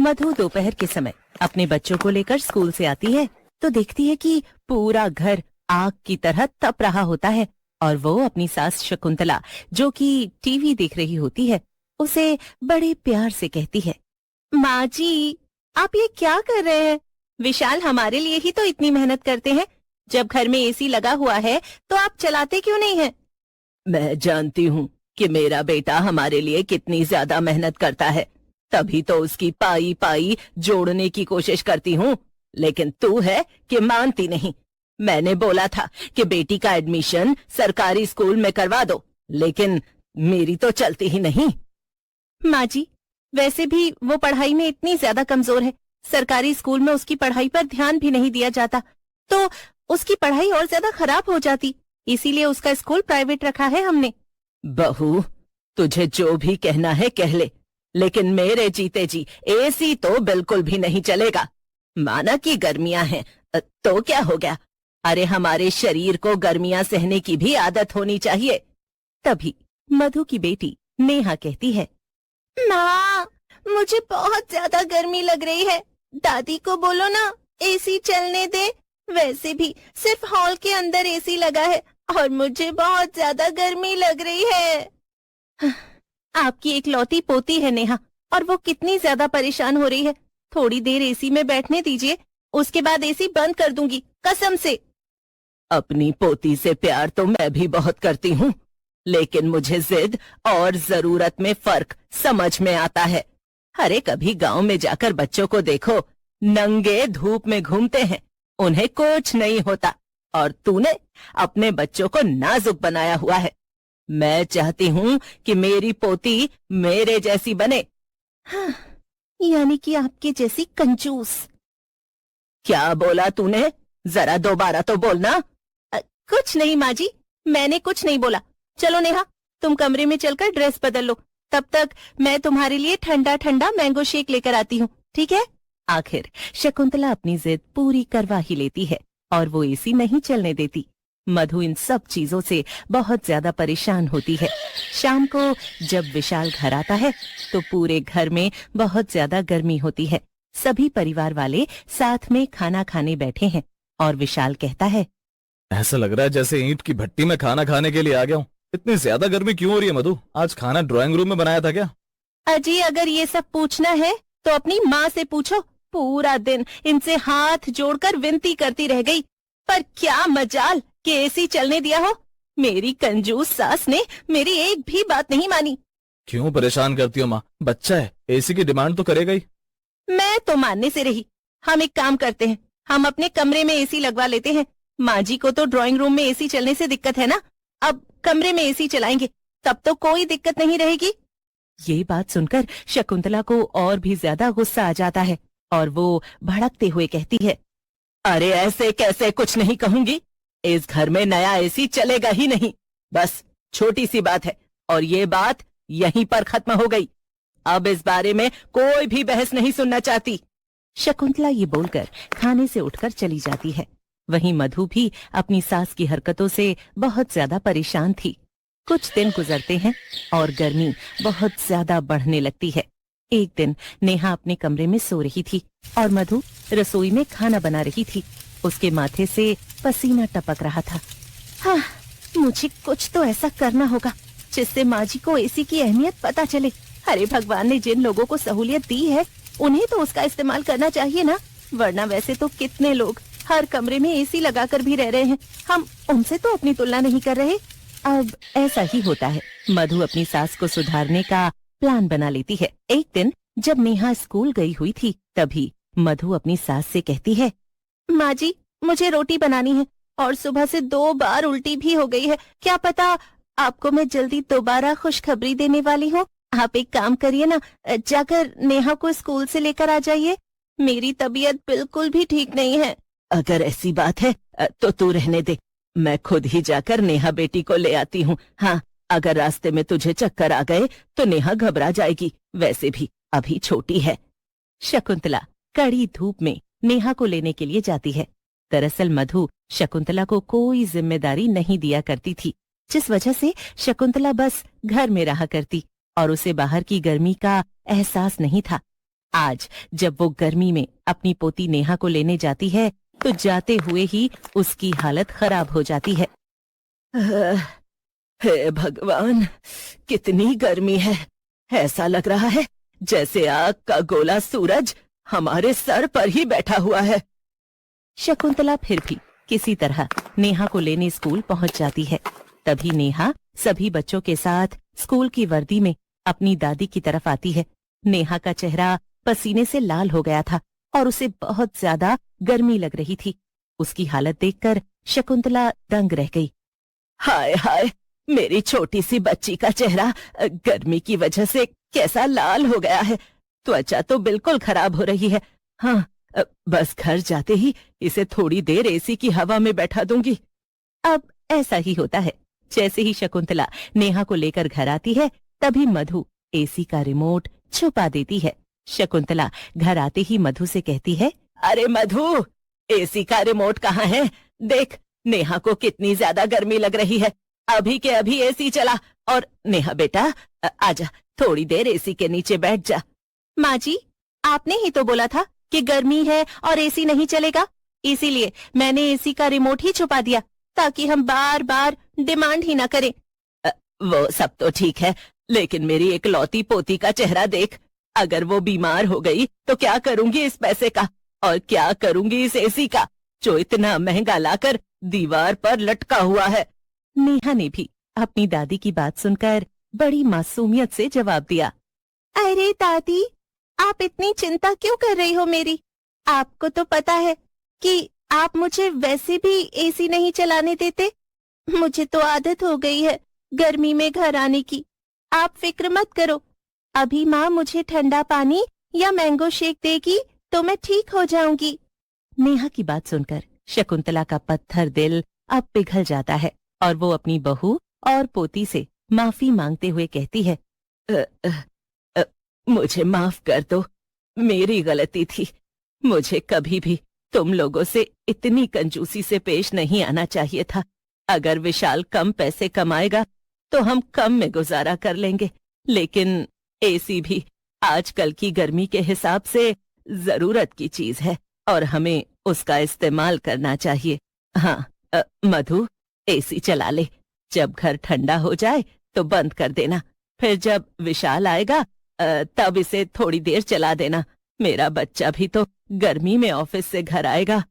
मधु दोपहर के समय अपने बच्चों को लेकर स्कूल से आती है तो देखती है कि पूरा घर आग की तरह तप रहा होता है और वो अपनी सास शकुंतला जो कि टीवी देख रही होती है उसे बड़े प्यार से कहती है, माँ जी, आप ये क्या कर रहे हैं? विशाल हमारे लिए ही तो इतनी मेहनत करते हैं। जब घर में एसी लगा हुआ है तो आप चलाते क्यों नहीं हैं? मैं जानती हूँ कि मेरा बेटा हमारे लिए कितनी ज्यादा मेहनत करता है, तभी तो उसकी पाई पाई जोड़ने की कोशिश करती हूँ, लेकिन तू है कि मानती नहीं। मैंने बोला था कि बेटी का एडमिशन सरकारी स्कूल में करवा दो, लेकिन मेरी तो चलती ही नहीं। माँ जी, वैसे भी वो पढ़ाई में इतनी ज्यादा कमजोर है, सरकारी स्कूल में उसकी पढ़ाई पर ध्यान भी नहीं दिया जाता, तो उसकी पढ़ाई और ज्यादा खराब हो जाती, इसीलिए उसका स्कूल प्राइवेट रखा है हमने। बहू, तुझे जो भी कहना है कह ले, लेकिन मेरे जीते जी एसी तो बिल्कुल भी नहीं चलेगा। माना कि गर्मियां हैं तो क्या हो गया, अरे हमारे शरीर को गर्मियां सहने की भी आदत होनी चाहिए। तभी मधु की बेटी नेहा कहती है, माँ, मुझे बहुत ज्यादा गर्मी लग रही है, दादी को बोलो ना एसी चलने दे। वैसे भी सिर्फ हॉल के अंदर एसी लगा है और मुझे बहुत ज्यादा गर्मी लग रही है। आपकी एकलौती पोती है नेहा, और वो कितनी ज्यादा परेशान हो रही है। थोड़ी देर एसी में बैठने दीजिए, उसके बाद एसी बंद कर दूंगी, कसम से। अपनी पोती से प्यार तो मैं भी बहुत करती हूँ, लेकिन मुझे जिद और जरूरत में फर्क समझ में आता है। अरे कभी गांव में जाकर बच्चों को देखो, नंगे धूप में घूमते हैं, उन्हें कुछ नहीं होता, और तूने अपने बच्चों को नाजुक बनाया हुआ है। मैं चाहती हूँ कि मेरी पोती मेरे जैसी बने। हाँ, यानी कि आपके जैसी कंजूस। क्या बोला तूने? जरा दोबारा तो बोलना। कुछ नहीं माँ जी, मैंने कुछ नहीं बोला। चलो नेहा, तुम कमरे में चलकर ड्रेस बदल लो, तब तक मैं तुम्हारे लिए ठंडा ठंडा मैंगो शेक लेकर आती हूँ, ठीक है? आखिर शकुंतला अपनी जिद पूरी करवा ही लेती है और वो एसी नहीं चलने देती। मधु इन सब चीजों से बहुत ज्यादा परेशान होती है। शाम को जब विशाल घर आता है तो पूरे घर में बहुत ज्यादा गर्मी होती है। सभी परिवार वाले साथ में खाना खाने बैठे हैं और विशाल कहता है, ऐसा लग रहा है जैसे ईंट की भट्टी में खाना खाने के लिए आ गया हूँ। इतनी ज्यादा गर्मी क्यों हो रही है मधु? आज खाना ड्राइंग रूम में बनाया था क्या? अजी, अगर ये सब पूछना है तो अपनी माँ से पूछो। पूरा दिन इनसे हाथ जोड़कर विनती करती रह गई, पर क्या मजाल कि एसी चलने दिया हो। मेरी कंजूस सास ने मेरी एक भी बात नहीं मानी। क्यों परेशान करती हो माँ? बच्चा है, एसी की डिमांड तो करेगा ही। मैं तो मानने से रही। हम एक काम करते हैं, हम अपने कमरे में एसी लगवा लेते हैं। माँ जी को तो ड्राइंग रूम में एसी चलने से दिक्कत है ना, अब कमरे में एसी चलाएंगे, तब तो कोई दिक्कत नहीं रहेगी। ये बात सुनकर शकुंतला को और भी ज्यादा गुस्सा आ जाता है और वो भड़कते हुए कहती है, अरे ऐसे कैसे कुछ नहीं कहूंगी, इस घर में नया एसी चलेगा ही नहीं। बस छोटी सी बात है और ये बात यहीं पर खत्म हो गई। अब इस बारे में कोई भी बहस नहीं सुनना चाहती। शकुंतला ये बोलकर खाने से उठकर चली जाती है। वहीं मधु भी अपनी सास की हरकतों से बहुत ज्यादा परेशान थी। कुछ दिन गुजरते हैं और गर्मी बहुत ज्यादा बढ़ने लगती है। एक दिन नेहा अपने कमरे में सो रही थी और मधु रसोई में खाना बना रही थी। उसके माथे से पसीना टपक रहा था। हाँ, मुझे कुछ तो ऐसा करना होगा जिससे माँ जी को एसी की अहमियत पता चले। अरे भगवान ने जिन लोगों को सहूलियत दी है उन्हें तो उसका इस्तेमाल करना चाहिए ना, वरना वैसे तो कितने लोग हर कमरे में एसी लगाकर भी रह रहे हैं, हम उनसे तो अपनी तुलना नहीं कर रहे। अब ऐसा ही होता है। मधु अपनी सास को सुधारने का प्लान बना लेती है। एक दिन जब नेहा स्कूल गई हुई थी तभी मधु अपनी सास से कहती है, माँ जी, मुझे रोटी बनानी है और सुबह से 2 बार उल्टी भी हो गई है। क्या पता आपको मैं जल्दी दोबारा खुशखबरी देने वाली हूँ। आप एक काम करिए ना, जाकर नेहा को स्कूल से लेकर आ जाइए। मेरी तबीयत बिल्कुल भी ठीक नहीं है। अगर ऐसी बात है तो तू रहने दे, मैं खुद ही जाकर नेहा बेटी को ले आती हूँ। हाँ, अगर रास्ते में तुझे चक्कर आ गए तो नेहा घबरा जाएगी, वैसे भी अभी छोटी है। शकुंतला कड़ी धूप में नेहा को लेने के लिए जाती है। दरअसल मधु शकुंतला को कोई जिम्मेदारी नहीं दिया करती थी, जिस वजह से शकुंतला बस घर में रहा करती और उसे बाहर की गर्मी का एहसास नहीं था। आज जब वो गर्मी में अपनी पोती नेहा को लेने जाती है तो जाते हुए ही उसकी हालत खराब हो जाती है। हे भगवान, कितनी गर्मी है। ऐसा लग रहा है जैसे आग का गोला सूरज हमारे सर पर ही बैठा हुआ है। शकुंतला फिर भी किसी तरह नेहा को लेने स्कूल पहुंच जाती है। तभी नेहा सभी बच्चों के साथ स्कूल की वर्दी में अपनी दादी की तरफ आती है। नेहा का चेहरा पसीने से लाल हो गया था और उसे बहुत ज्यादा गर्मी लग रही थी। उसकी हालत देखकर शकुंतला दंग रह गई। हाय हाय, मेरी छोटी सी बच्ची का चेहरा गर्मी की वजह से कैसा लाल हो गया है। त्वचा तो बिल्कुल खराब हो रही है। हाँ, बस घर जाते ही इसे थोड़ी देर एसी की हवा में बैठा दूंगी। अब ऐसा ही होता है। जैसे ही शकुंतला नेहा को लेकर घर आती है तभी मधु एसी का रिमोट छुपा देती है। शकुंतला घर आते ही मधु से कहती है, अरे मधु, एसी का रिमोट कहाँ है? देख, नेहा को कितनी ज्यादा गर्मी लग रही है। अभी के अभी एसी चला। और नेहा बेटा, आजा, थोड़ी देर एसी के नीचे बैठ जा। माँ जी, आपने ही तो बोला था कि गर्मी है और एसी नहीं चलेगा, इसीलिए मैंने एसी का रिमोट ही छुपा दिया ताकि हम बार बार डिमांड ही ना करें। वो सब तो ठीक है, लेकिन मेरी इकलौती पोती का चेहरा देख। अगर वो बीमार हो गई तो क्या करूंगी इस पैसे का, और क्या करूंगी इस एसी का जो इतना महंगा लाकर दीवार पर लटका हुआ है। नेहा ने भी अपनी दादी की बात सुनकर बड़ी मासूमियत से जवाब दिया, अरे दादी, आप इतनी चिंता क्यों कर रही हो मेरी? आपको तो पता है कि आप मुझे वैसे भी एसी नहीं चलाने देते। मुझे तो आदत हो गई है गर्मी में घर आने की। आप फिक्र मत करो, अभी माँ मुझे ठंडा पानी या मैंगो शेक देगी तो मैं ठीक हो जाऊंगी। नेहा की बात सुनकर शकुंतला का पत्थर दिल अब पिघल जाता है और वो अपनी बहू और पोती से माफी मांगते हुए कहती है, मुझे माफ कर दो, मेरी गलती थी। मुझे कभी भी तुम लोगों से इतनी कंजूसी से पेश नहीं आना चाहिए था। अगर विशाल कम पैसे कमाएगा तो हम कम में गुजारा कर लेंगे, लेकिन एसी भी आजकल की गर्मी के हिसाब से जरूरत की चीज है और हमें उसका इस्तेमाल करना चाहिए। हाँ, मधु, एसी चला ले। जब घर ठंडा हो जाए तो बंद कर देना। फिर जब विशाल आएगा तब इसे थोड़ी देर चला देना। मेरा बच्चा भी तो गर्मी में ऑफिस से घर आएगा